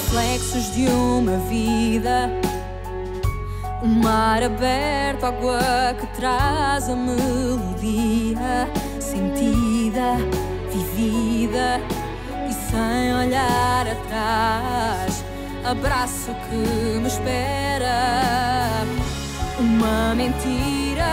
reflexos de uma vida. O mar aberto, água que traz a melodia sentida, vivida e sem olhar atrás. Abraço que me espera. Uma mentira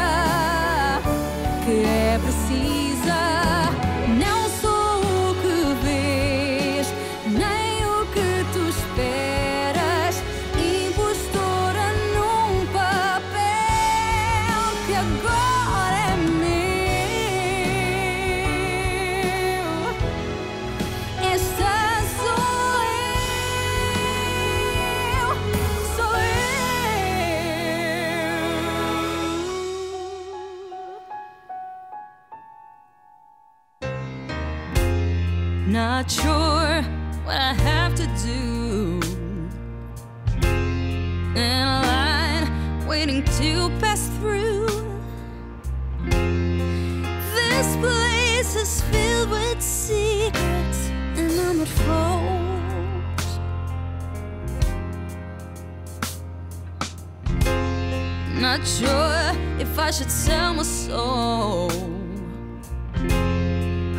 que é precisa. Não sou o que vês, nem o que tu esperas. Impostora num papel que agora é meu. Esta sou eu, sou eu. Not sure what I have to do. In a line waiting to pass through. This place is filled with secrets and I'm at fault. Not sure if I should sell my soul.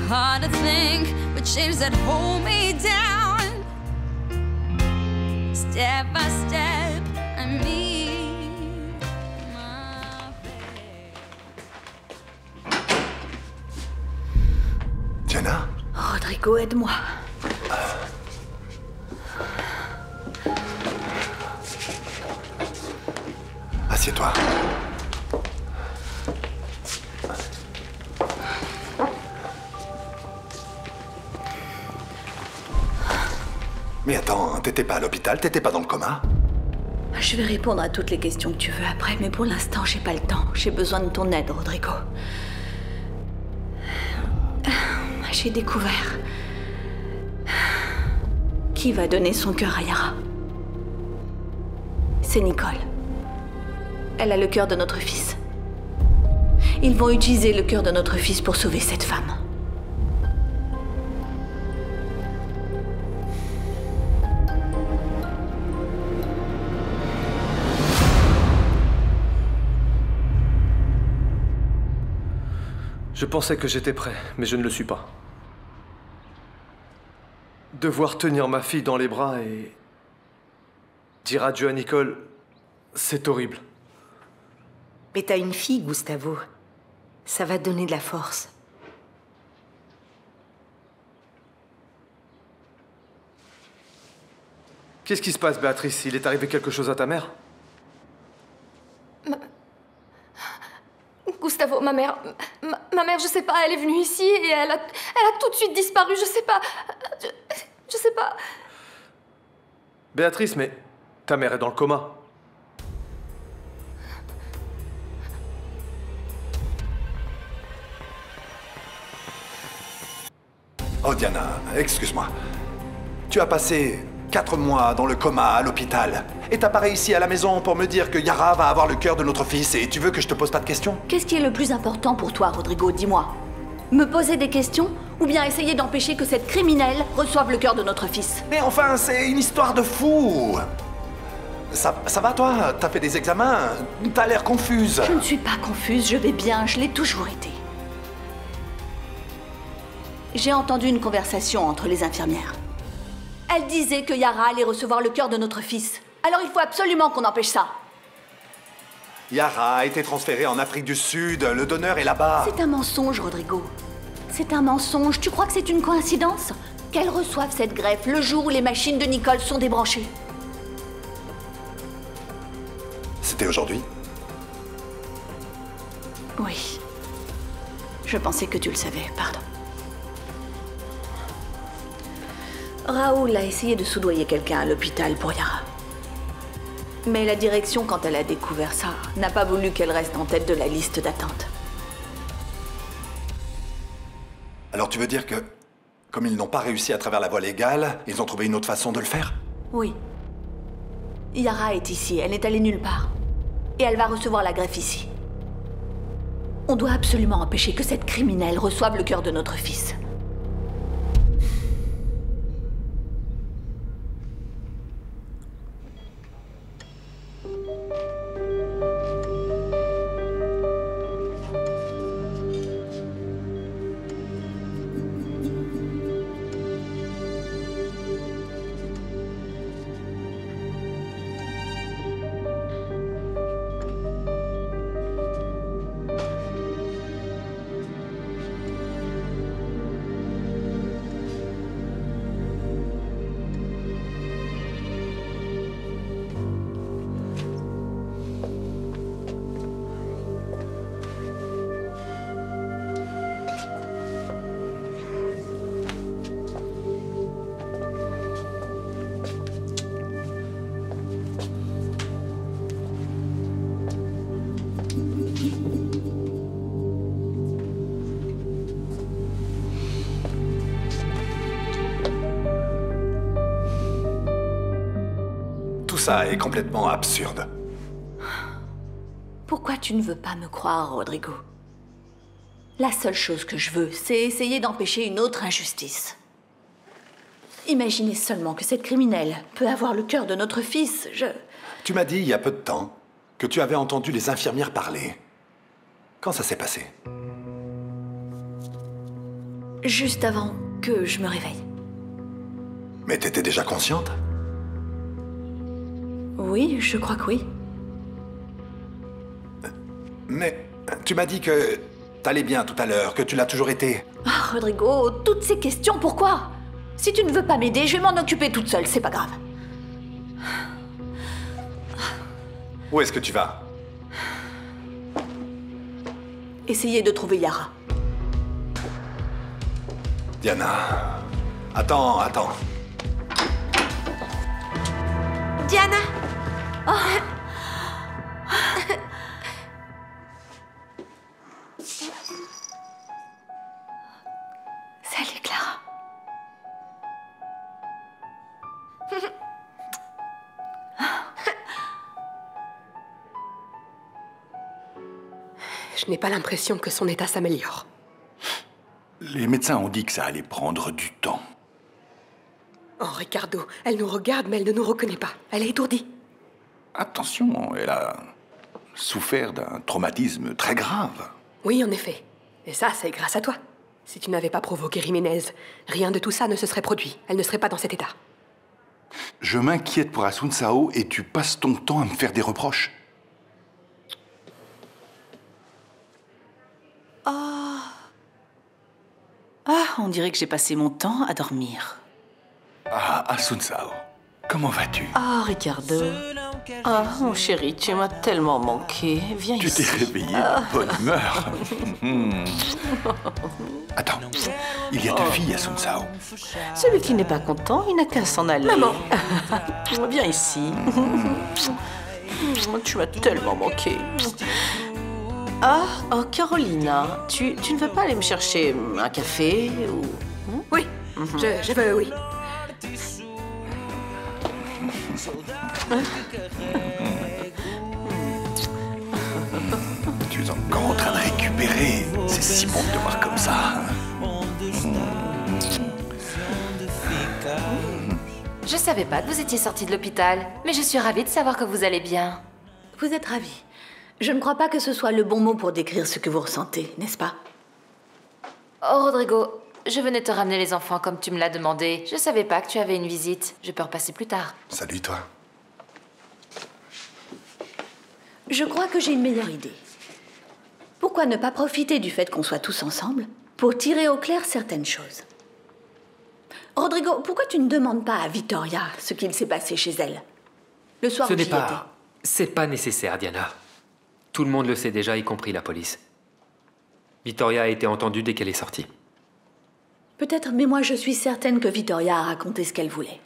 Hard to think, but chains that hold me down. Step by step, I meet my fate. Jenna? Rodrigo, aide-moi. Assieds-toi. Mais attends, t'étais pas à l'hôpital, t'étais pas dans le coma? Je vais répondre à toutes les questions que tu veux après, mais pour l'instant, j'ai pas le temps. J'ai besoin de ton aide, Rodrigo. J'ai découvert qui va donner son cœur à Yara. C'est Nicole. Elle a le cœur de notre fils. Ils vont utiliser le cœur de notre fils pour sauver cette femme. Je pensais que j'étais prêt, mais je ne le suis pas. Devoir tenir ma fille dans les bras et dire adieu à Nicole, c'est horrible. Mais t'as une fille, Gustavo. Ça va te donner de la force. Qu'est-ce qui se passe, Béatrice? Il est arrivé quelque chose à ta mère? Gustavo, ma mère, je sais pas, elle est venue ici et elle a tout de suite disparu, je sais pas. Je sais pas. Béatrice, mais ta mère est dans le coma. Oh Diana, excuse-moi. Tu as passé 4 mois dans le coma à l'hôpital. Et t'apparais ici à la maison pour me dire que Yara va avoir le cœur de notre fils et tu veux que je te pose pas de questions? Qu'est-ce qui est le plus important pour toi, Rodrigo? Dis-moi. Me poser des questions ou bien essayer d'empêcher que cette criminelle reçoive le cœur de notre fils? Mais enfin, c'est une histoire de fou. Ça va toi? T'as fait des examens? T'as l'air confuse. Je ne suis pas confuse, je vais bien, je l'ai toujours été. J'ai entendu une conversation entre les infirmières. Elle disait que Yara allait recevoir le cœur de notre fils. Alors il faut absolument qu'on empêche ça. Yara a été transférée en Afrique du Sud, le donneur est là-bas. C'est un mensonge, Rodrigo. C'est un mensonge. Tu crois que c'est une coïncidence qu'elle reçoive cette greffe le jour où les machines de Nicole sont débranchées? C'était aujourd'hui? Oui. Je pensais que tu le savais, pardon. Raoul a essayé de soudoyer quelqu'un à l'hôpital pour Yara. Mais la direction, quand elle a découvert ça, n'a pas voulu qu'elle reste en tête de la liste d'attente. Alors tu veux dire que, comme ils n'ont pas réussi à travers la voie légale, ils ont trouvé une autre façon de le faire? Oui. Yara est ici, elle n'est allée nulle part. Et elle va recevoir la greffe ici. On doit absolument empêcher que cette criminelle reçoive le cœur de notre fils. ça est complètement absurde. Pourquoi tu ne veux pas me croire, Rodrigo? La seule chose que je veux, c'est essayer d'empêcher une autre injustice. Imaginez seulement que cette criminelle peut avoir le cœur de notre fils, Tu m'as dit il y a peu de temps que tu avais entendu les infirmières parler. Quand ça s'est passé? Juste avant que je me réveille. Mais t'étais déjà consciente? Oui, je crois que oui. Mais tu m'as dit que t'allais bien tout à l'heure, que tu l'as toujours été. Ah, Rodrigo, toutes ces questions, pourquoi? Si tu ne veux pas m'aider, je vais m'en occuper toute seule, c'est pas grave. Où est-ce que tu vas? Essayez de trouver Yara. Diana... Attends. Diana! Salut, Clara. Je n'ai pas l'impression que son état s'améliore. Les médecins ont dit que ça allait prendre du temps. Oh, Ricardo, elle nous regarde, mais elle ne nous reconnaît pas. Elle est étourdie. Attention, elle a souffert d'un traumatisme très grave. Oui, en effet. Et ça, c'est grâce à toi. Si tu n'avais pas provoqué Jiménez, rien de tout ça ne se serait produit. Elle ne serait pas dans cet état. Je m'inquiète pour Asuncao et tu passes ton temps à me faire des reproches. Ah, on dirait que j'ai passé mon temps à dormir. Ah, Asuncao, comment vas-tu? Ah, Ricardo. Ah, mon chéri, tu m'as tellement manqué. Viens Tu ici. t'es réveillé de bonne humeur. Attends, il y a deux filles, Asuncao. Celui qui n'est pas content, il n'a qu'à s'en aller. Maman. Viens ici. Tu m'as tellement manqué. Ah, oh, Carolina, tu ne veux pas aller me chercher un café ou... Oui, je veux, oui. Tu es encore en train de récupérer. C'est si bon de te voir comme ça. Je savais pas que vous étiez sorti de l'hôpital, mais je suis ravie de savoir que vous allez bien. Vous êtes ravi. Je ne crois pas que ce soit le bon mot pour décrire ce que vous ressentez, n'est-ce pas? Oh, Rodrigo, je venais te ramener les enfants comme tu me l'as demandé. Je savais pas que tu avais une visite. Je peux repasser plus tard. Salut, toi. Je crois que j'ai une meilleure idée. Pourquoi ne pas profiter du fait qu'on soit tous ensemble pour tirer au clair certaines choses? Rodrigo, pourquoi tu ne demandes pas à Vittoria ce qu'il s'est passé chez elle? Le soir Ce où n'est j'y étais. pas... C'est pas nécessaire, Diana. Tout le monde le sait déjà, y compris la police. Victoria a été entendue dès qu'elle est sortie. Peut-être, mais moi je suis certaine que Vittoria a raconté ce qu'elle voulait.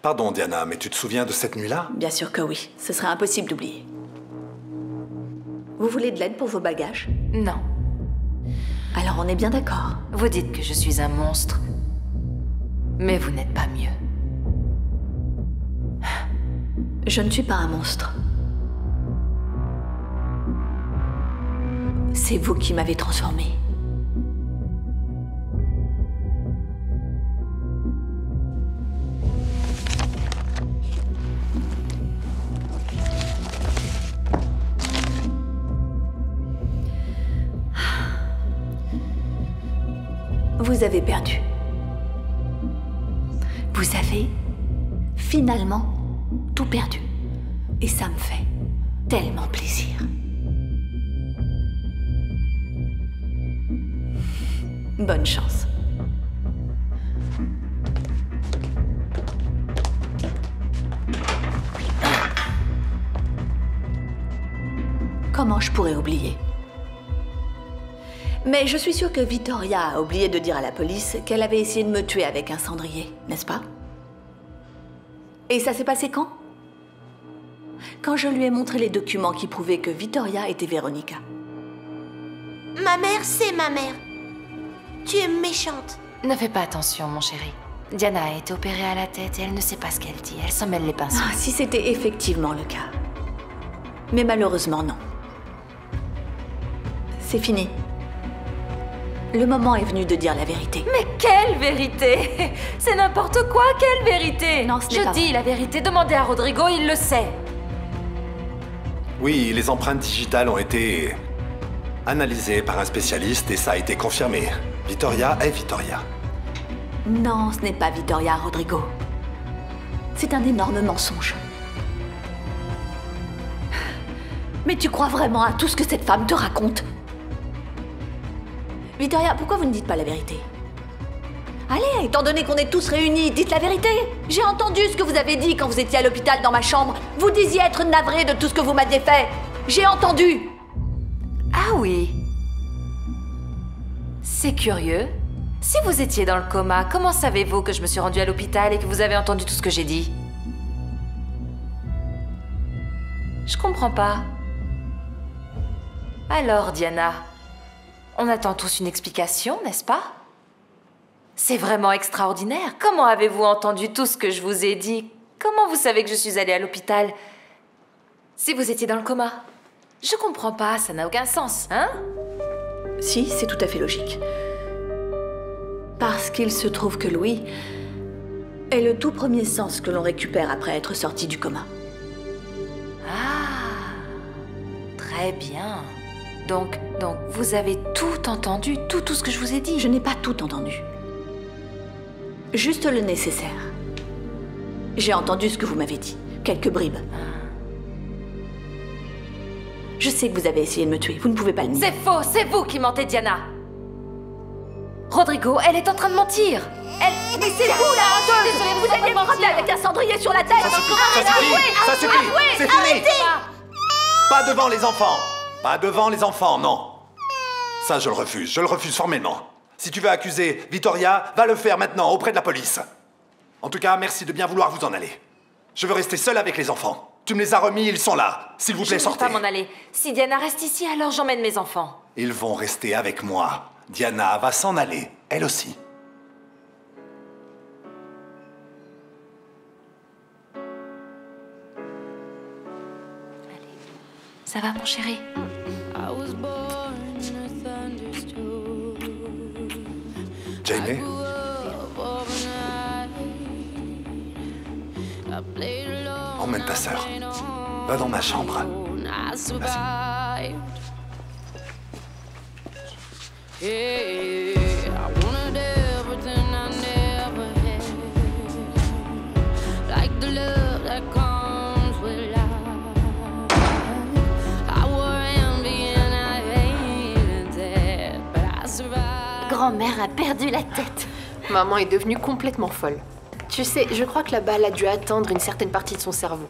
Pardon, Diana, mais tu te souviens de cette nuit-là? Bien sûr que oui, ce serait impossible d'oublier. Vous voulez de l'aide pour vos bagages? Non. Alors on est bien d'accord. Vous dites que je suis un monstre. Mais vous n'êtes pas mieux. Je ne suis pas un monstre. C'est vous qui m'avez transformée. Vous avez perdu. Vous avez finalement tout perdu. Et ça me fait tellement plaisir. Bonne chance. Comment je pourrais oublier? Mais je suis sûre que Vittoria a oublié de dire à la police qu'elle avait essayé de me tuer avec un cendrier, n'est-ce pas? Et ça s'est passé quand? Quand je lui ai montré les documents qui prouvaient que Vittoria était Véronica. Ma mère, c'est ma mère. Tu es méchante. Ne fais pas attention, mon chéri. Diana a été opérée à la tête et elle ne sait pas ce qu'elle dit. Elle s'en mêle les pinceaux. Ah, si c'était effectivement le cas. Mais malheureusement, non. C'est fini. Le moment est venu de dire la vérité. Mais quelle vérité? C'est n'importe quoi, quelle vérité? Non, ce n'est pas Je dis la vérité, demandez à Rodrigo, il le sait. Oui, les empreintes digitales ont été analysées par un spécialiste et ça a été confirmé. Vittoria est Vittoria. Non, ce n'est pas Vittoria, Rodrigo. C'est un énorme mensonge. Mais tu crois vraiment à tout ce que cette femme te raconte? Vittoria, pourquoi vous ne dites pas la vérité? Allez, étant donné qu'on est tous réunis, dites la vérité. J'ai entendu ce que vous avez dit quand vous étiez à l'hôpital dans ma chambre. Vous disiez être navré de tout ce que vous m'aviez fait. J'ai entendu. Ah oui. C'est curieux. Si vous étiez dans le coma, comment savez-vous que je me suis rendue à l'hôpital et que vous avez entendu tout ce que j'ai dit? Je comprends pas. Alors, Diana, on attend tous une explication, n'est-ce pas? C'est vraiment extraordinaire. Comment avez-vous entendu tout ce que je vous ai dit? Comment vous savez que je suis allée à l'hôpital si vous étiez dans le coma? Je comprends pas, ça n'a aucun sens, hein? Si, c'est tout à fait logique. Parce qu'il se trouve que Louis est le tout premier sens que l'on récupère après être sorti du coma. Ah, très bien. Donc, vous avez tout entendu, tout ce que je vous ai dit? Je n'ai pas tout entendu. Juste le nécessaire. J'ai entendu ce que vous m'avez dit. Quelques bribes. Je sais que vous avez essayé de me tuer. Vous ne pouvez pas le nier. C'est faux, c'est vous qui mentez, Diana. Rodrigo, elle est en train de mentir. Elle... Mais c'est vous, la honteuse! Désolée, vous alliez me frapper avec un cendrier sur la tête! Ça suffit, c'est fini! Pas devant les enfants! Pas devant les enfants, non! Ça, je le refuse formellement. Si tu veux accuser Vittoria, va le faire maintenant, auprès de la police. En tout cas, merci de bien vouloir vous en aller. Je veux rester seul avec les enfants. Tu me les as remis, ils sont là. S'il vous plaît, sortez. Je ne veux pas m'en aller. Si Diana reste ici, alors j'emmène mes enfants. Ils vont rester avec moi. Diana va s'en aller, elle aussi. Allez. Ça va, mon chéri? Jamie? Emmène ta sœur. Va dans ma chambre. Vas-y. Grand-mère a perdu la tête. Maman est devenue complètement folle. Tu sais, je crois que la balle a dû atteindre une certaine partie de son cerveau.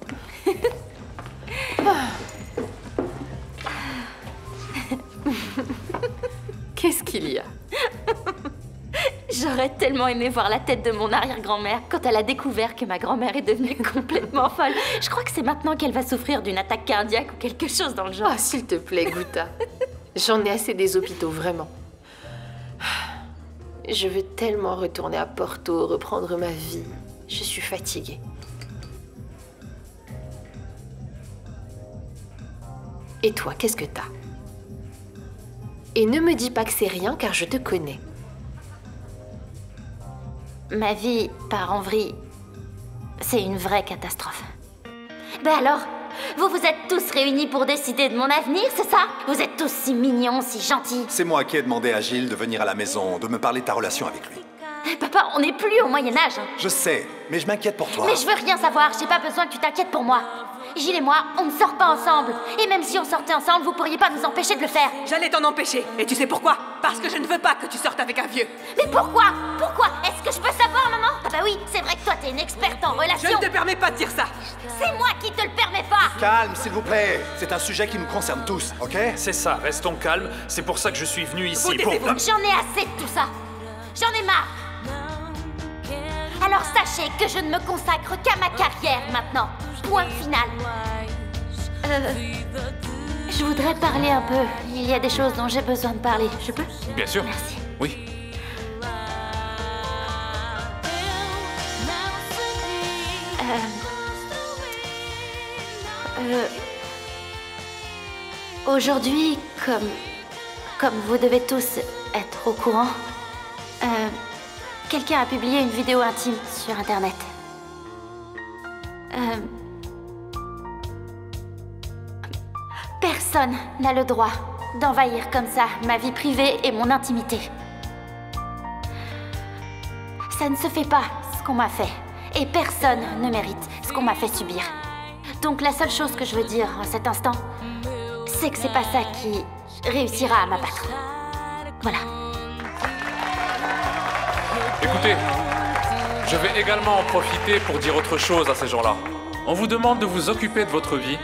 Qu'est-ce qu'il y a? J'aurais tellement aimé voir la tête de mon arrière-grand-mère quand elle a découvert que ma grand-mère est devenue complètement folle. Je crois que c'est maintenant qu'elle va souffrir d'une attaque cardiaque ou quelque chose dans le genre. Ah, s'il te plaît, Guta. J'en ai assez des hôpitaux, vraiment. Je veux tellement retourner à Porto, reprendre ma vie. Je suis fatiguée. Et toi, qu'est-ce que t'as? Et ne me dis pas que c'est rien, car je te connais. Ma vie part en vrille. C'est une vraie catastrophe. Ben alors, vous êtes tous réunis pour décider de mon avenir, c'est ça? Vous êtes tous si mignons, si gentils. C'est moi qui ai demandé à Gilles de venir à la maison, de me parler de ta relation avec lui. Papa, on n'est plus au Moyen-Âge. Je sais, mais je m'inquiète pour toi. Mais je veux rien savoir, j'ai pas besoin que tu t'inquiètes pour moi. Gilles et moi, on ne sort pas ensemble. Et même si on sortait ensemble, vous pourriez pas nous empêcher de le faire. J'allais t'en empêcher. Et tu sais pourquoi? Parce que je ne veux pas que tu sortes avec un vieux. Mais pourquoi? Pourquoi? Est-ce que je peux savoir, maman? Ah bah oui, c'est vrai que toi, t'es une experte en relations. Je ne te permets pas de dire ça. C'est moi qui te le permets pas. Calme, s'il vous plaît. C'est un sujet qui nous concerne tous, ok? C'est ça, restons calmes. C'est pour ça que je suis venu ici pour... J'en ai assez de tout ça. J'en ai marre. Alors sachez que je ne me consacre qu'à ma carrière maintenant. Point final. Je voudrais parler un peu. Il y a des choses dont j'ai besoin de parler. Je peux? Bien sûr. Merci. Oui. Aujourd'hui, comme vous devez tous être au courant, quelqu'un a publié une vidéo intime sur Internet. Personne n'a le droit d'envahir comme ça ma vie privée et mon intimité. Ça ne se fait pas, ce qu'on m'a fait. Et personne ne mérite ce qu'on m'a fait subir. Donc la seule chose que je veux dire en cet instant, c'est que c'est pas ça qui réussira à m'abattre. Voilà. Écoutez, je vais également en profiter pour dire autre chose à ces gens-là. On vous demande de vous occuper de votre vie,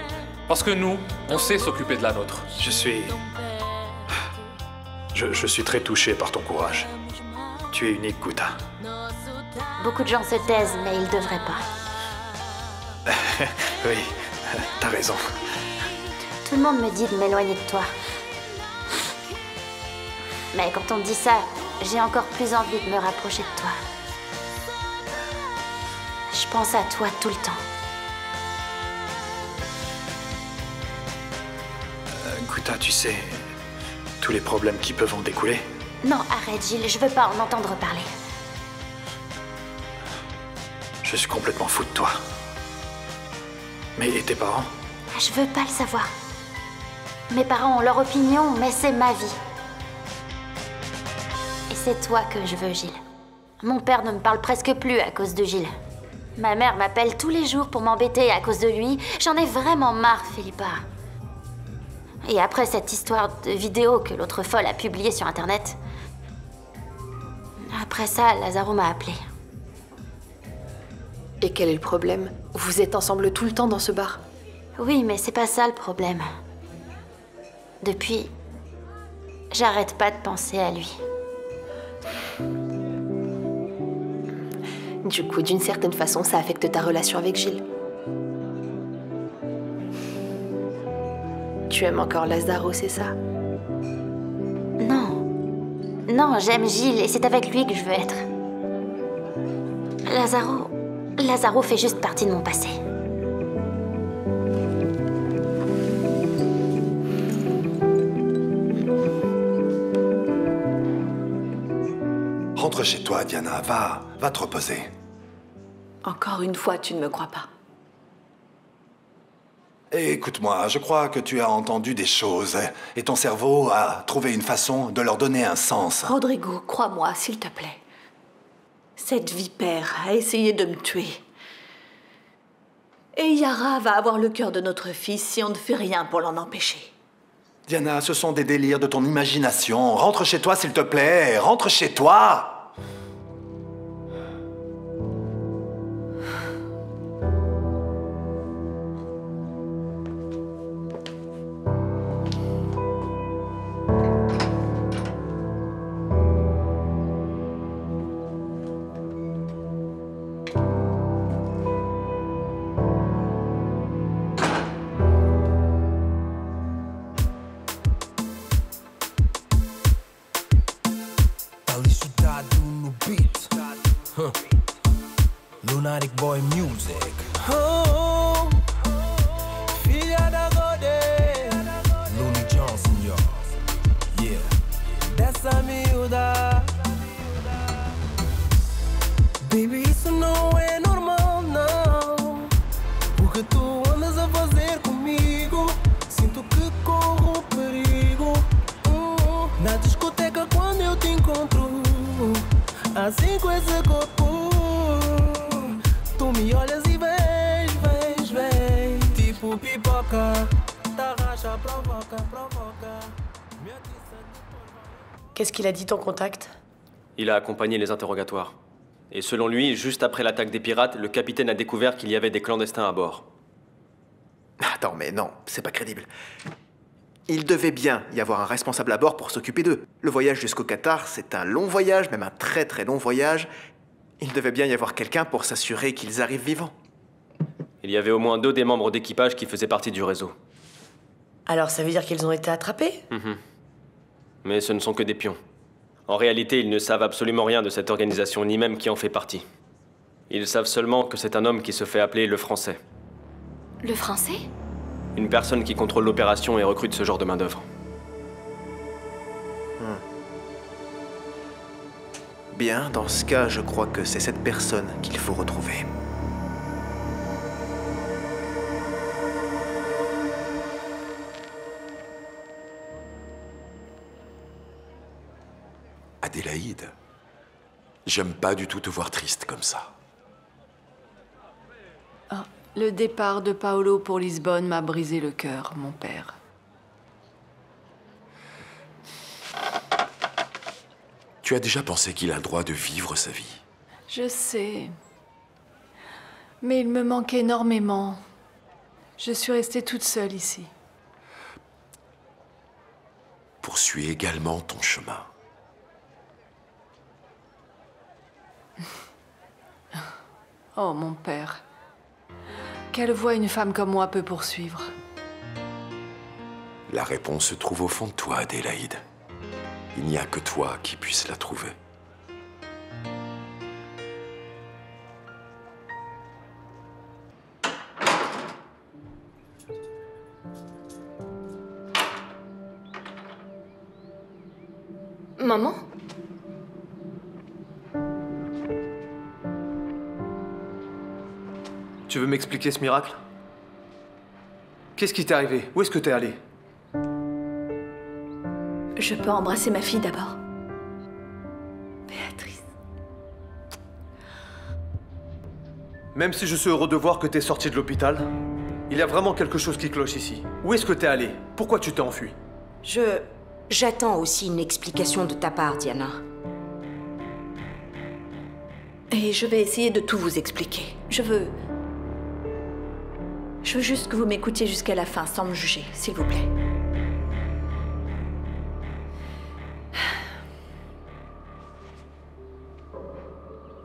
parce que nous, on sait s'occuper de la nôtre. Je suis très touché par ton courage. Tu es unique, Kuta. Beaucoup de gens se taisent, mais ils devraient pas. Oui, t'as raison. Tout le monde me dit de m'éloigner de toi. Mais quand on me dit ça, j'ai encore plus envie de me rapprocher de toi. Je pense à toi tout le temps. Kuta, tu sais, tous les problèmes qui peuvent en découler. Non, arrête, Gilles, je veux pas en entendre parler. Je suis complètement fou de toi. Mais et tes parents? Je veux pas le savoir. Mes parents ont leur opinion, mais c'est ma vie. Et c'est toi que je veux, Gilles. Mon père ne me parle presque plus à cause de Gilles. Ma mère m'appelle tous les jours pour m'embêter à cause de lui. J'en ai vraiment marre, Philippa. Et après cette histoire de vidéo que l'autre folle a publiée sur Internet, après ça, Lazaro m'a appelée. Et quel est le problème? Vous êtes ensemble tout le temps dans ce bar? Oui, mais c'est pas ça le problème. Depuis, j'arrête pas de penser à lui. Du coup, d'une certaine façon, ça affecte ta relation avec Gilles. Tu aimes encore Lazaro, c'est ça? Non. Non, j'aime Gilles et c'est avec lui que je veux être. Lazaro fait juste partie de mon passé. Rentre chez toi, Diana. Va te reposer. Encore une fois, tu ne me crois pas. Écoute-moi, je crois que tu as entendu des choses et ton cerveau a trouvé une façon de leur donner un sens. Rodrigo, crois-moi, s'il te plaît. Cette vipère a essayé de me tuer. Et Yara va avoir le cœur de notre fils si on ne fait rien pour l'en empêcher. Diana, ce sont des délires de ton imagination. Rentre chez toi, s'il te plaît. Rentre chez toi. Lunatic Boy Music. Oh, filha da Godê. Looney Johnson, y'all. Yeah. Dessa miúda. Baby, isso não é normal, não. O que tu andas a fazer comigo? Sinto que corro perigo. Na discoteca quando eu te encontro. Assim com esse corpo. Tu me olhas e vens, tipo pipoca. T'arracha, provoca. Qu'est-ce qu'il a dit, ton contact? Il a accompagné les interrogatoires. Et selon lui, juste après l'attaque des pirates, le capitaine a découvert qu'il y avait des clandestins à bord. Attends, mais non, c'est pas crédible. Il devait bien y avoir un responsable à bord pour s'occuper d'eux. Le voyage jusqu'au Qatar, c'est un long voyage, même un très très long voyage. Il devait bien y avoir quelqu'un pour s'assurer qu'ils arrivent vivants. Il y avait au moins 2 des membres d'équipage qui faisaient partie du réseau. Alors ça veut dire qu'ils ont été attrapés? Mais ce ne sont que des pions. En réalité, ils ne savent absolument rien de cette organisation, ni même qui en fait partie. Ils savent seulement que c'est un homme qui se fait appeler le Français. Le Français? Une personne qui contrôle l'opération et recrute ce genre de main-d'œuvre. Bien, dans ce cas, je crois que c'est cette personne qu'il faut retrouver. Adélaïde, j'aime pas du tout te voir triste comme ça. Ah, le départ de Paolo pour Lisbonne m'a brisé le cœur, mon père. Tu as déjà pensé qu'il a le droit de vivre sa vie? Je sais. Mais il me manque énormément. Je suis restée toute seule ici. Poursuis également ton chemin. Oh, mon père. Quelle voie une femme comme moi peut poursuivre? La réponse se trouve au fond de toi, Adélaïde. Il n'y a que toi qui puisse la trouver. Maman? Tu veux m'expliquer ce miracle? Qu'est-ce qui t'est arrivé? Où est-ce que t'es allé? Je peux embrasser ma fille d'abord. Béatrice. Même si je suis heureux de voir que t'es sorti de l'hôpital, il y a vraiment quelque chose qui cloche ici. Où est-ce que t'es allé? Pourquoi tu t'es enfui? J'attends aussi une explication de ta part, Diana. Et je vais essayer de tout vous expliquer. Je veux juste que vous m'écoutiez jusqu'à la fin, sans me juger, s'il vous plaît.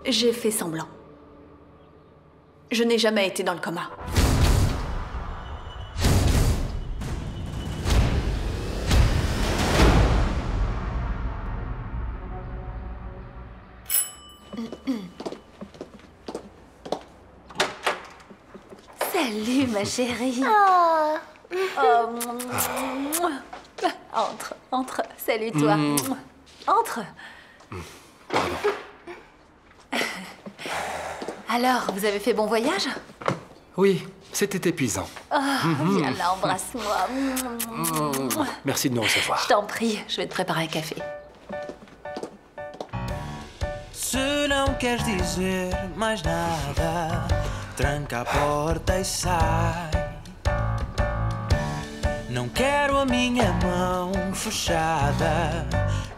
J'ai fait semblant. Je n'ai jamais été dans le coma. Salut, ma chérie. Entre. Salut, toi. Entre. Alors, vous avez fait bon voyage? Oui, c'était épuisant. Viens là, embrasse-moi. Merci de nous recevoir. Je t'en prie, je vais te préparer un café. Se não queres dizer mais nada, tranca a porta e sai. Não quero a minha mão fechada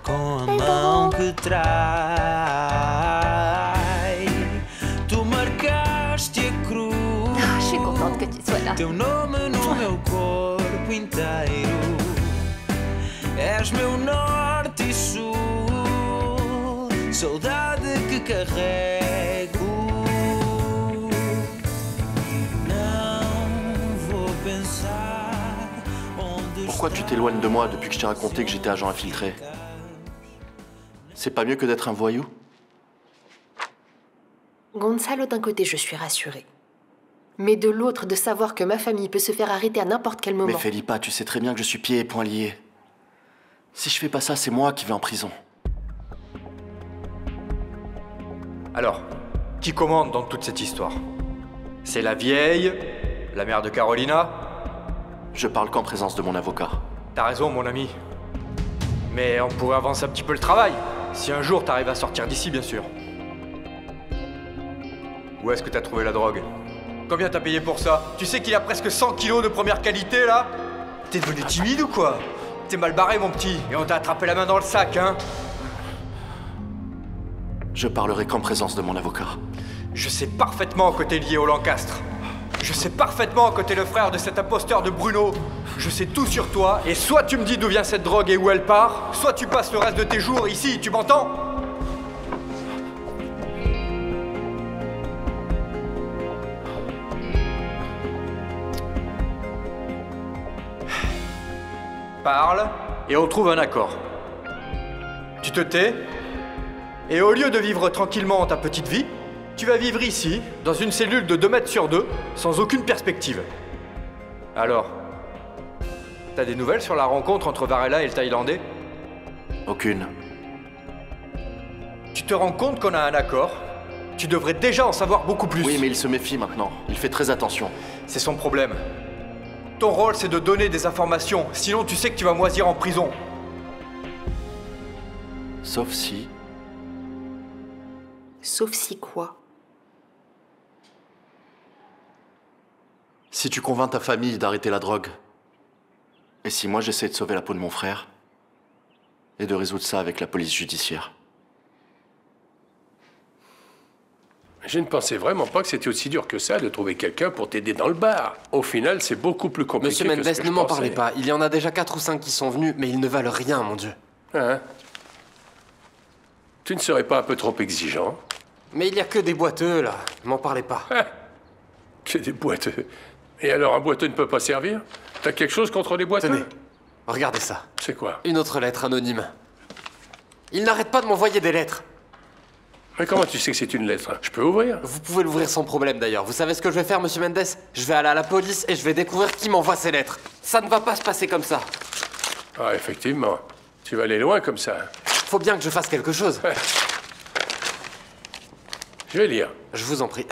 com a mão que trai. Tu marcaste a cruz. Je suis contente que tu sois là. Teu nome no meu corpo inteiro. És meu norte e sul. Saudade que carrego. Pourquoi tu t'éloignes de moi depuis que je t'ai raconté que j'étais agent infiltré? C'est pas mieux que d'être un voyou? Gonzalo, d'un côté, je suis rassurée. Mais de l'autre, de savoir que ma famille peut se faire arrêter à n'importe quel moment. Mais Felipa, tu sais très bien que je suis pieds et poings liés. Si je fais pas ça, c'est moi qui vais en prison. Alors, qui commande dans toute cette histoire? C'est la vieille, la mère de Carolina? Je parle qu'en présence de mon avocat. T'as raison, mon ami. Mais on pourrait avancer un petit peu le travail. Si un jour t'arrives à sortir d'ici, bien sûr. Où est-ce que t'as trouvé la drogue? Combien t'as payé pour ça? Tu sais qu'il y a presque 100 kilos de première qualité, là? T'es devenu timide ou quoi? T'es mal barré, mon petit. Et on t'a attrapé la main dans le sac, hein? Je parlerai qu'en présence de mon avocat. Je sais parfaitement que t'es lié au Lancastre. Je sais parfaitement que t'es le frère de cet imposteur de Bruno. Je sais tout sur toi, et soit tu me dis d'où vient cette drogue et où elle part, soit tu passes le reste de tes jours ici, tu m'entends? Parle, et on trouve un accord. Tu te tais, et au lieu de vivre tranquillement ta petite vie, tu vas vivre ici, dans une cellule de 2 mètres sur 2, sans aucune perspective. Alors? T'as des nouvelles sur la rencontre entre Varela et le Thaïlandais? Aucune. Tu te rends compte qu'on a un accord? Tu devrais déjà en savoir beaucoup plus. Oui, mais il se méfie maintenant. Il fait très attention. C'est son problème. Ton rôle, c'est de donner des informations. Sinon, tu sais que tu vas moisir en prison. Sauf si... Sauf si quoi? Si tu convaincs ta famille d'arrêter la drogue. Et si moi, j'essaie de sauver la peau de mon frère. Et de résoudre ça avec la police judiciaire. Je ne pensais vraiment pas que c'était aussi dur que ça de trouver quelqu'un pour t'aider dans le bar. Au final, c'est beaucoup plus compliqué. Monsieur que ce Mendes, que ne je m'en pensais. parlez pas. Il y en a déjà 4 ou 5 qui sont venus, mais ils ne valent rien, mon Dieu. Hein? Tu ne serais pas un peu trop exigeant? Mais il y a que des boiteux, là. M'en parlez pas. Que des boiteux. Et alors, un boiteux ne peut pas servir? T'as quelque chose contre les boiteux? Tenez, regardez ça. C'est quoi? Une autre lettre anonyme. Il n'arrête pas de m'envoyer des lettres. Mais comment tu sais que c'est une lettre? Je peux ouvrir? Vous pouvez l'ouvrir sans problème, d'ailleurs. Vous savez ce que je vais faire, monsieur Mendes? Je vais aller à la police et je vais découvrir qui m'envoie ces lettres. Ça ne va pas se passer comme ça. Ah, effectivement. Tu vas aller loin comme ça. Faut bien que je fasse quelque chose. Ouais. Je vais lire. Je vous en prie.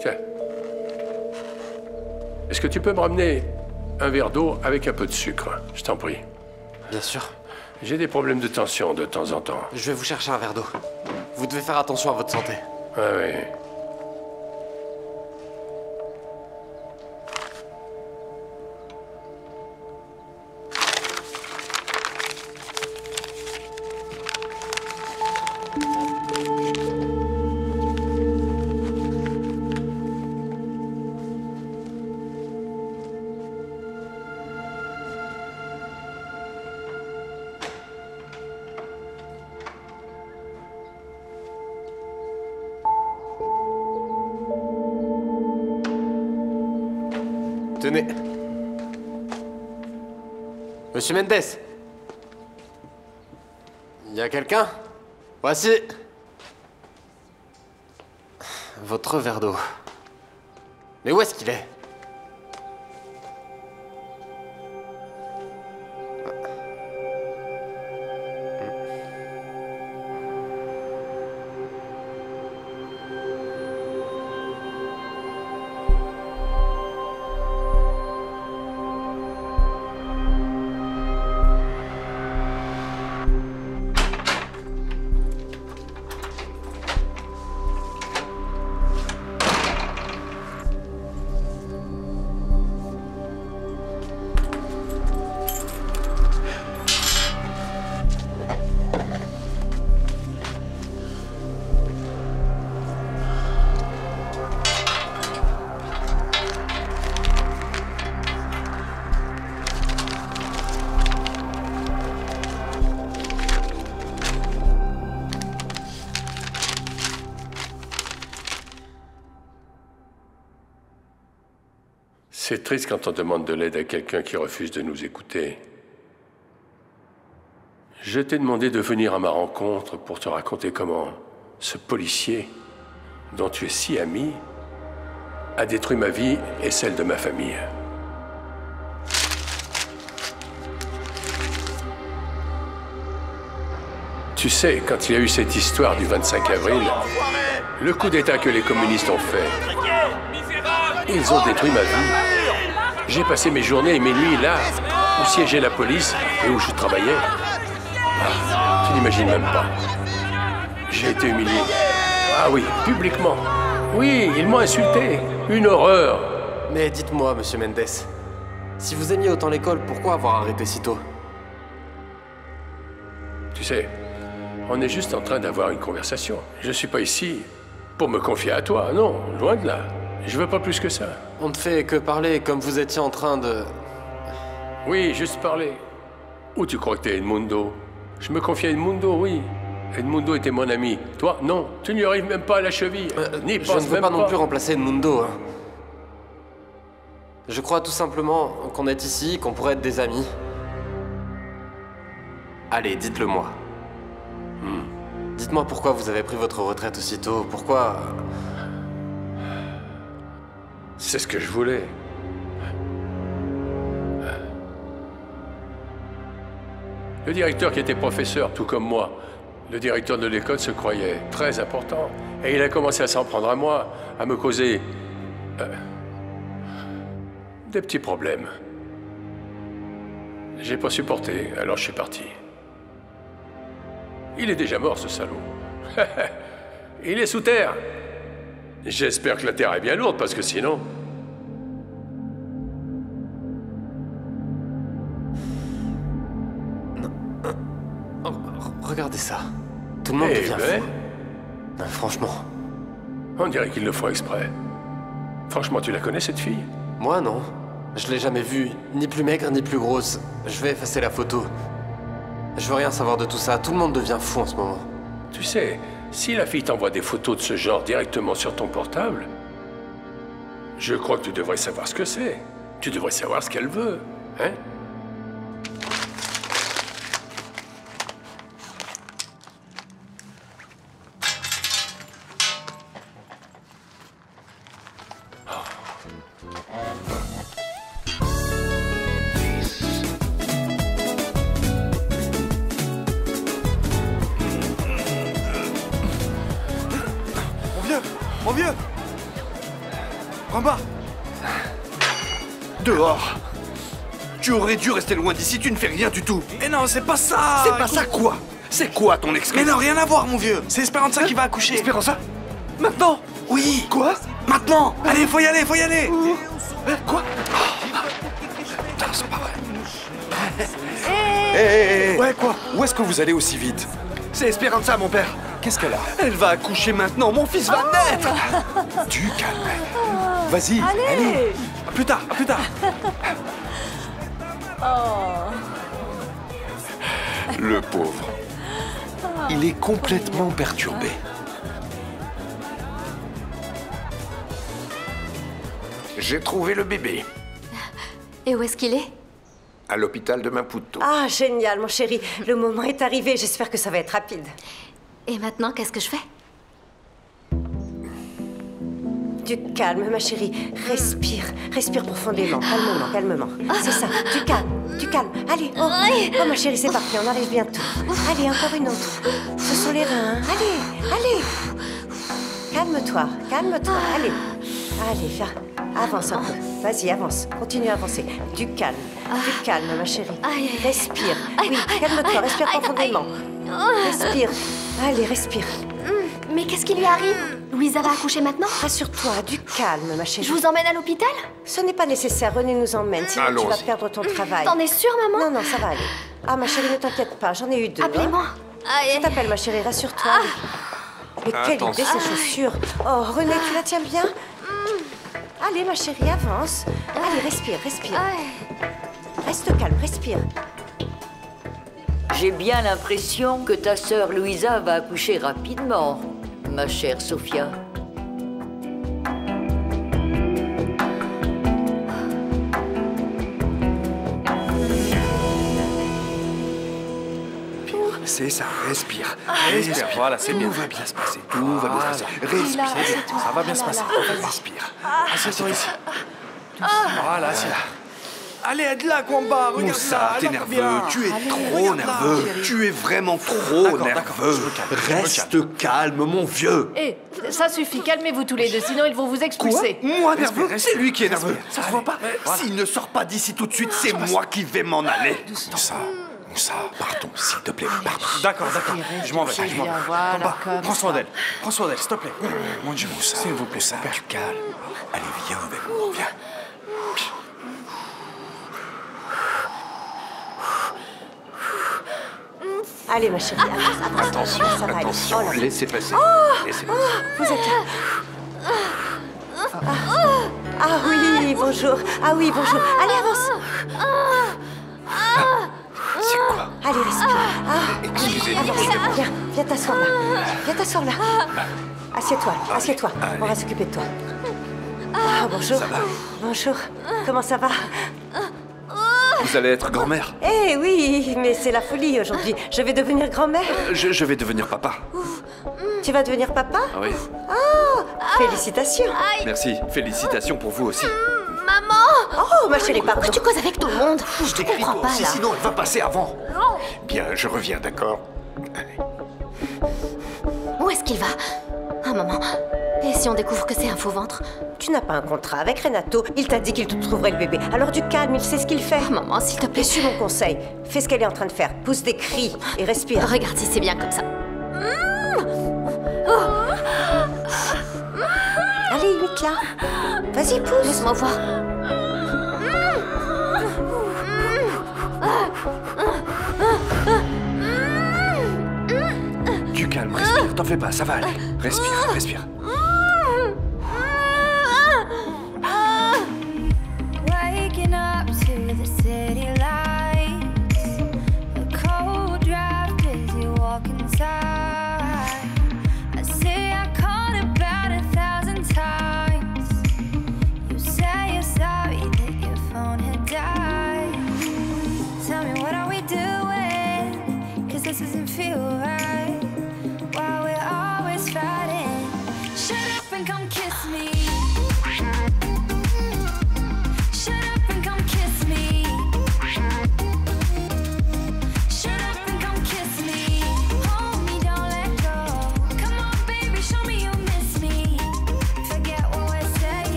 Tiens. Est-ce que tu peux me ramener un verre d'eau avec un peu de sucre? Je t'en prie. Bien sûr. J'ai des problèmes de tension de temps en temps. Je vais vous chercher un verre d'eau. Vous devez faire attention à votre santé. Ah oui. Tenez. Monsieur Mendes. Il y a quelqu'un? Voici. Votre verre d'eau. Mais où est-ce qu'il est? C'est triste quand on demande de l'aide à quelqu'un qui refuse de nous écouter. Je t'ai demandé de venir à ma rencontre pour te raconter comment ce policier, dont tu es si ami, a détruit ma vie et celle de ma famille. Tu sais, quand il y a eu cette histoire du 25 avril, le coup d'État que les communistes ont fait, ils ont détruit ma vie. J'ai passé mes journées et mes nuits là, où siégeait la police et où je travaillais. Ah, tu n'imagines même pas. J'ai été humilié. Ah oui, publiquement. Oui, ils m'ont insulté. Une horreur. Mais dites-moi, monsieur Mendes, si vous aimiez autant l'école, pourquoi avoir arrêté si tôt? Tu sais, on est juste en train d'avoir une conversation. Je suis pas ici pour me confier à toi, non, loin de là. Je veux pas plus que ça. On ne fait que parler comme vous étiez en train de... Oui, juste parler. Où tu crois que t'es, Edmundo? Je me confie à Edmundo, oui. Edmundo était mon ami. Toi, non. Tu n'y arrives même pas à la cheville. N'y pense même pas. Je ne veux pas non plus remplacer Edmundo. Hein. Je crois tout simplement qu'on est ici, qu'on pourrait être des amis. Allez, dites-le moi. Dites-moi pourquoi vous avez pris votre retraite aussitôt, pourquoi... C'est ce que je voulais. Le directeur qui était professeur, tout comme moi, le directeur de l'école se croyait très important. Et il a commencé à s'en prendre à moi, à me causer... des petits problèmes. J'ai pas supporté, alors je suis parti. Il est déjà mort, ce salaud. Il est sous terre. J'espère que la terre est bien lourde, parce que sinon... Regardez ça. Tout le monde devient fou. Non, franchement. On dirait qu'ils le font exprès. Franchement, tu la connais, cette fille? Moi, non. Je l'ai jamais vue. Ni plus maigre, ni plus grosse. Je vais effacer la photo. Je veux rien savoir de tout ça. Tout le monde devient fou en ce moment. Tu sais, si la fille t'envoie des photos de ce genre directement sur ton portable, je crois que tu devrais savoir ce que c'est. Tu devrais savoir ce qu'elle veut, hein? Mon vieux! En bas! Dehors! Tu aurais dû rester loin d'ici, tu ne fais rien du tout! Mais non, c'est pas ça! C'est pas ça quoi? C'est quoi ton excuse? Mais non, rien à voir, mon vieux! C'est Esperanza qui va accoucher! Esperanza? Maintenant? Oui! Quoi? Maintenant! Allez, faut y aller, faut y aller! Quoi? Putain, c'est pas vrai! Ouais, quoi? Où est-ce que vous allez aussi vite? C'est Esperanza, mon père! Qu'est-ce qu'elle a? Elle va accoucher maintenant, mon fils va naître! Du calme! Vas-y, allez! À plus tard, à plus tard! Le pauvre. Il est complètement perturbé. J'ai trouvé le bébé. Et où est-ce qu'il est? À l'hôpital de Maputo. Ah, génial, mon chéri. Le moment est arrivé. J'espère que ça va être rapide. Et maintenant, qu'est-ce que je fais? Du calme, ma chérie. Respire. Respire profondément. Calmement, calmement. C'est ça. Du calme. Du calme. Allez. Oh, oh ma chérie, c'est parti. On arrive bientôt. Allez, encore une autre. Ce sont les reins. Allez. Allez. Calme-toi. Calme-toi. Allez. Allez, viens. Avance un peu. Vas-y, avance. Continue à avancer. Du calme. Du calme, ma chérie. Respire. Oui, calme-toi. Respire profondément. Respire. Allez, respire. Mais qu'est-ce qui lui arrive? Louisa va accoucher maintenant? Rassure-toi, du calme, ma chérie. Je vous emmène à l'hôpital? Ce n'est pas nécessaire, René nous emmène, sinon tu vas perdre ton travail. T'en es sûre, maman? Non, non, ça va aller. Ah, ma chérie, ne t'inquiète pas, j'en ai eu 2. Appelez-moi. Je t'appelle, ma chérie, rassure-toi. Mais quelle idée, ces chaussures. Oh, René, tu la tiens bien? Allez, ma chérie, avance. Allez, respire, respire. Reste calme, respire. J'ai bien l'impression que ta sœur Louisa va accoucher rapidement, ma chère Sophia. C'est ça, respire. Respire, voilà, c'est bien. Tout va bien se passer, tout va bien se passer. Respire, ça va bien se passer. Respire. Assieds-toi ici. Voilà, c'est là. Allez, aide-la, Kwamba, regarde Moussa, t'es nerveux, tu es trop nerveux. Tu es vraiment trop nerveux. Reste calme, mon vieux. Eh, ça suffit, calmez-vous tous les deux, sinon ils vont vous expulser. Moi nerveux? C'est lui qui est nerveux. Ça se voit pas? S'il ne sort pas d'ici tout de suite, c'est moi qui vais m'en aller. Moussa, partons, s'il te plaît, partons. D'accord, je m'en vais, je m'en vais. Voilà, Prends soin d'elle, s'il te plaît. Mon Dieu, Moussa, s'il vous plaît, du calme. Allez, viens avec moi, viens. Allez, ma chérie, avance. Attention, ça va attention, aller. laissez passer. Laissez passer. Vous êtes là. Ah oui, bonjour. Ah oui, bonjour. Allez, avance. C'est quoi? Allez, respire. Excusez-moi. Viens t'asseoir là. Viens t'asseoir là. Assieds-toi, assieds-toi. On va s'occuper de toi. Ah, bonjour. Ça va? Bonjour. Comment ça va? vous allez être grand-mère. Eh oui, mais c'est la folie aujourd'hui. Je vais devenir grand-mère. Je vais devenir papa. Tu vas devenir papa? Ah oui. Oh, félicitations. Merci. Félicitations pour vous aussi. Maman! Oh, ma chérie, pardon. Tu causes avec tout le monde. Je t'écris toi aussi, sinon elle va passer avant. Bien, je reviens, d'accord? Où est-ce qu'il va? Ah, maman. Et si on découvre que c'est un faux ventre? Tu n'as pas un contrat avec Renato. Il t'a dit qu'il te trouverait le bébé. Alors du calme, il sait ce qu'il fait. Oh, maman, s'il te plaît. Suis mon conseil. Fais ce qu'elle est en train de faire. Pousse des cris et respire. Regarde si c'est bien comme ça. Allez, imite-la. Vas-y, pousse. Laisse-moi voir. Du calme, respire. T'en fais pas, ça va aller. Respire, respire. Waking up to the city lights, a cold draft as you walk inside. I say I called about 1,000 times. You say you're sorry that your phone had died. Tell me, what are we doing? 'Cause this doesn't feel right. Why we're always fighting. Shut up and come kiss me.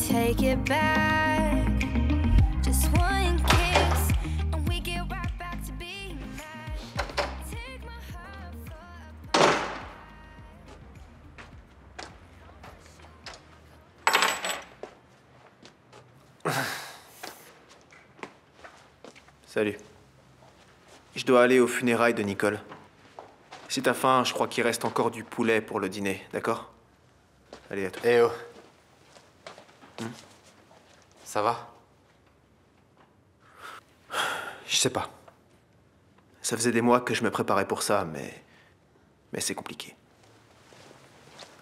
Take it back, just one kiss, and we get right back to being mad. Take my heart Salut. Je dois aller aux funérailles de Nicole. Si t'as faim, je crois qu'il reste encore du poulet pour le dîner, d'accord? Allez, à toi. Eh oh. Ça va? Je sais pas. Ça faisait des mois que je me préparais pour ça, mais c'est compliqué.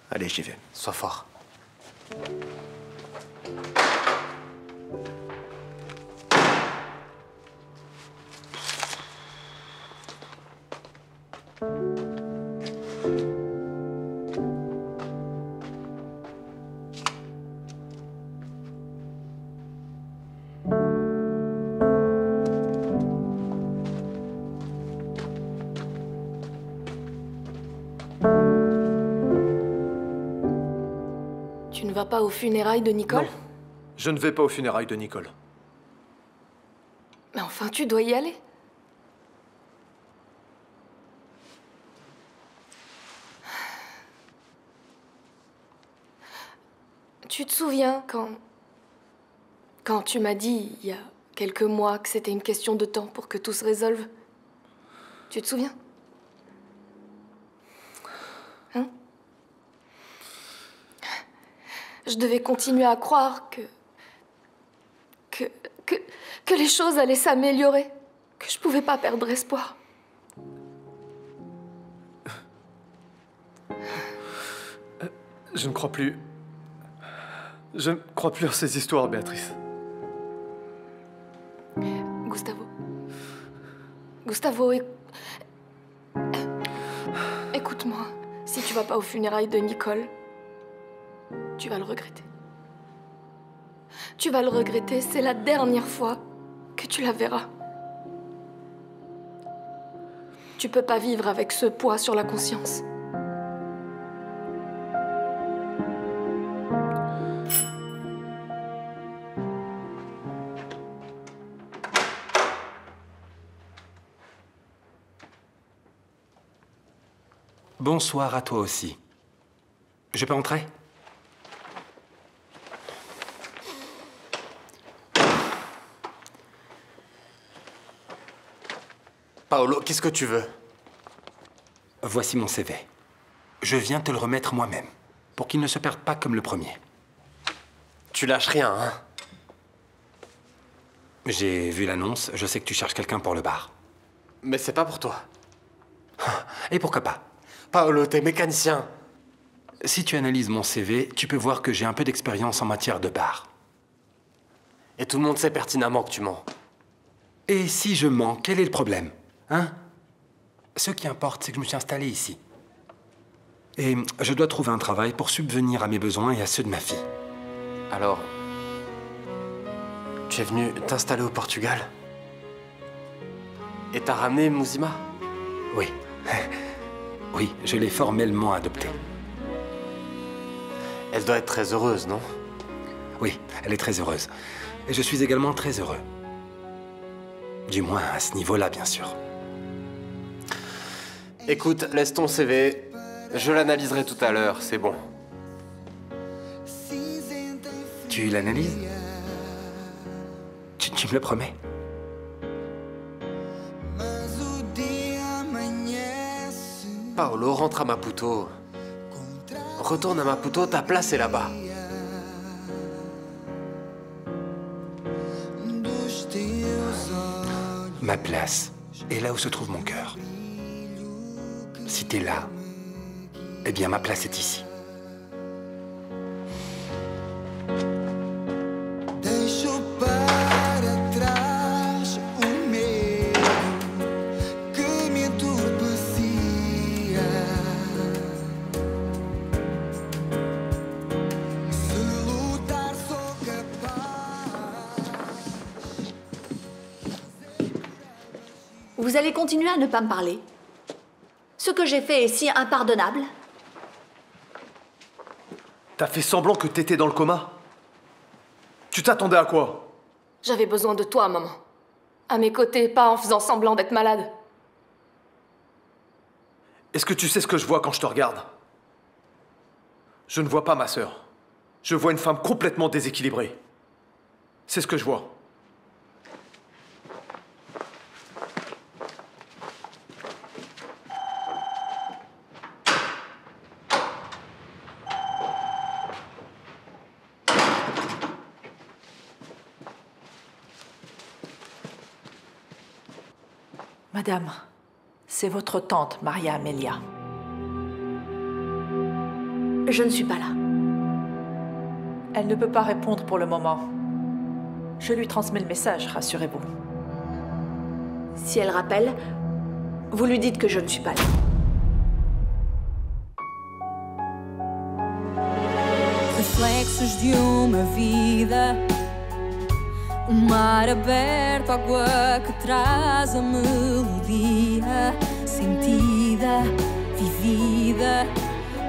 Allez, j'y vais. Sois fort. Tu ne vas pas aux funérailles de Nicole? Non, je ne vais pas aux funérailles de Nicole. Mais enfin, tu dois y aller. Tu te souviens quand tu m'as dit, il y a quelques mois, que c'était une question de temps pour que tout se résolve? Tu te souviens? Hein? Je devais continuer à croire que les choses allaient s'améliorer, que je pouvais pas perdre espoir. Je ne crois plus... Je ne crois plus en ces histoires, Béatrice. Gustavo, écoute-moi. Si tu vas pas aux funérailles de Nicole, tu vas le regretter. Tu vas le regretter, c'est la dernière fois que tu la verras. Tu peux pas vivre avec ce poids sur la conscience. Bonsoir à toi aussi. Je peux entrer? Paolo, qu'est-ce que tu veux? Voici mon CV. Je viens te le remettre moi-même, pour qu'il ne se perde pas comme le premier. Tu lâches rien, hein? J'ai vu l'annonce, je sais que tu cherches quelqu'un pour le bar. Mais c'est pas pour toi. Et pourquoi pas? Paolo, t'es mécanicien. Si tu analyses mon CV, tu peux voir que j'ai un peu d'expérience en matière de bar. Et tout le monde sait pertinemment que tu mens. Et si je mens, quel est le problème? Hein? Ce qui importe, c'est que je me suis installé ici. Et je dois trouver un travail pour subvenir à mes besoins et à ceux de ma fille. Alors, tu es venu t'installer au Portugal? Et t'as ramené Mouzima? Oui. Oui, je l'ai formellement adoptée. Elle doit être très heureuse, non? Oui, elle est très heureuse. Et je suis également très heureux. Du moins à ce niveau-là, bien sûr. Écoute, laisse ton CV. Je l'analyserai tout à l'heure, c'est bon. Tu l'analyses? Tu me le promets? Paolo, rentre à Maputo. Retourne à Maputo, ta place est là-bas. Ma place est là où se trouve mon cœur. Si t'es là, eh bien ma place est ici. Vous allez continuer à ne pas me parler? Ce que j'ai fait est si impardonnable? T'as fait semblant que t'étais dans le coma? Tu t'attendais à quoi? J'avais besoin de toi, maman. À mes côtés, pas en faisant semblant d'être malade. Est-ce que tu sais ce que je vois quand je te regarde? Je ne vois pas ma sœur. Je vois une femme complètement déséquilibrée. C'est ce que je vois. Madame, c'est votre tante, Maria Amelia. Je ne suis pas là. Elle ne peut pas répondre pour le moment. Je lui transmets le message, rassurez-vous. Si elle rappelle, vous lui dites que je ne suis pas là. Reflexos de uma vida, mar aberto, água que traz a melodia, sentida, vivida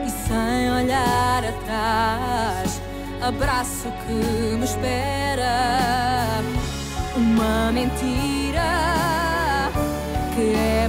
e sem olhar atrás. Abraço que me espera, uma mentira que é